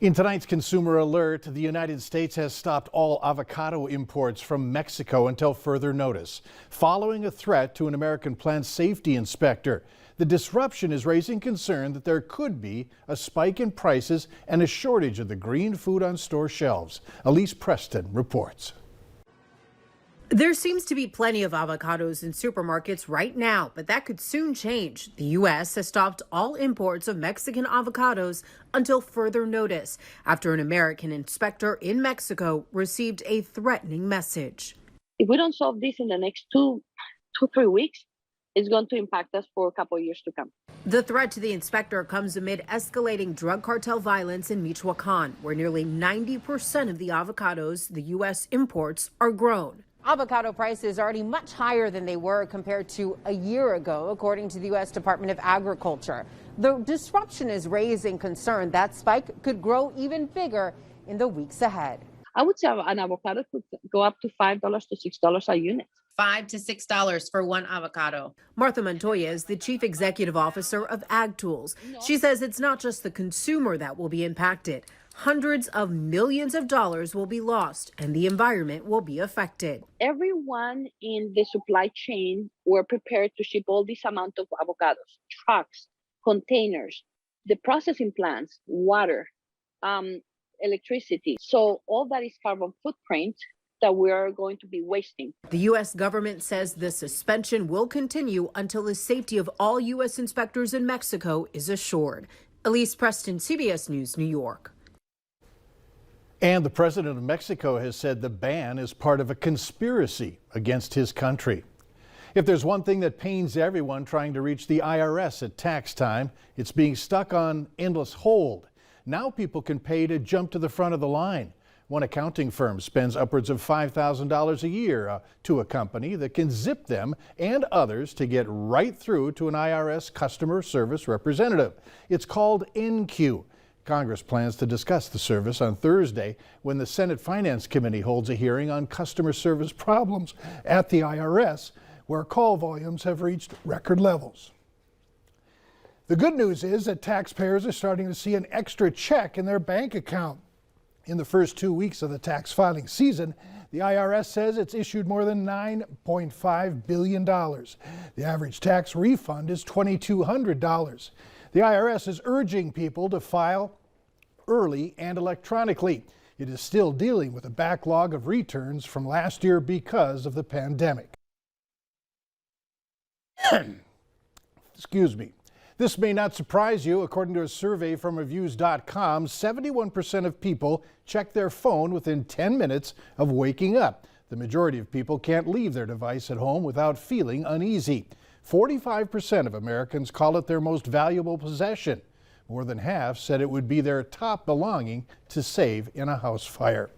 In tonight's Consumer Alert, the United States has stopped all avocado imports from Mexico until further notice, following a threat to an American plant safety inspector. The disruption is raising concern that there could be a spike in prices and a shortage of the green food on store shelves. Elise Preston reports. There seems to be plenty of avocados in supermarkets right now, but that could soon change. The U.S. has stopped all imports of Mexican avocados until further notice after an American inspector in Mexico received a threatening message. If we don't solve this in the next two, 3 weeks, it's going to impact us for a couple of years to come. The threat to the inspector comes amid escalating drug cartel violence in Michoacan, where nearly 90% of the avocados the U.S. imports are grown. Avocado prices are already much higher than they were compared to a year ago, according to the U.S. Department of Agriculture. The disruption is raising concern that spike could grow even bigger in the weeks ahead. I would say an avocado could go up to $5 to $6 a unit. $5 to $6 for one avocado. Martha Montoya is the chief executive officer of Ag Tools. She says it's not just the consumer that will be impacted. Hundreds of millions of dollars will be lost and the environment will be affected. Everyone in the supply chain were prepared to ship all this amount of avocados, trucks, containers, the processing plants, water, electricity. So all that is carbon footprint that we are going to be wasting. The U.S. government says the suspension will continue until the safety of all U.S. inspectors in Mexico is assured. Elise Preston, CBS News, New York. And the president of Mexico has said the ban is part of a conspiracy against his country. If there's one thing that pains everyone trying to reach the IRS at tax time, it's being stuck on endless hold. Now people can pay to jump to the front of the line. One accounting firm spends upwards of $5,000 a year to a company that can zip them and others to get right through to an IRS customer service representative. It's called NQ. Congress plans to discuss the service on Thursday when the Senate Finance Committee holds a hearing on customer service problems at the IRS, where call volumes have reached record levels. The good news is that taxpayers are starting to see an extra check in their bank account. In the first 2 weeks of the tax filing season, the IRS says it's issued more than $9.5 billion. The average tax refund is $2,200. The IRS is urging people to file early and electronically. It is still dealing with a backlog of returns from last year because of the pandemic. Excuse me. This may not surprise you. According to a survey from Reviews.com, 71% of people check their phone within 10 minutes of waking up. The majority of people can't leave their device at home without feeling uneasy. 45% of Americans call it their most valuable possession. More than half said it would be their top belonging to save in a house fire.